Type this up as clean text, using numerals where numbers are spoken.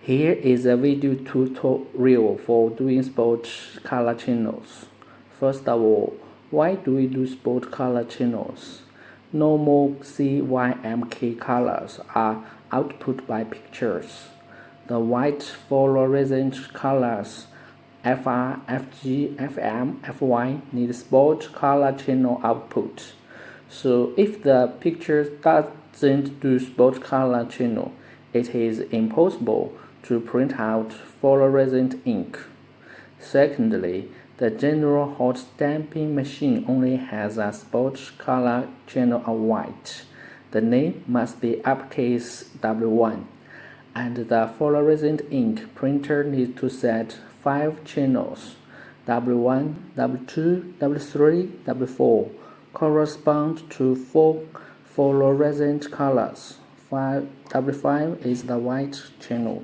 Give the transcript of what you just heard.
Here is a video tutorial for doing spot color channels. First of all, why do we do spot color channels? Normal CYMK colors are output by pictures. The white fluorescent colors FR, FG, FM, FY need spot color channel output. So if the picture doesn't do spot color channel, it is impossible to print out fluorescent ink. Secondly, the general hot stamping machine only has a spot color channel of white. The name must be uppercase W1, and the fluorescent ink printer needs to set 5 channels. W1, W2, W3, W4 correspond to 4 fluorescent colors. W5 is the white channel.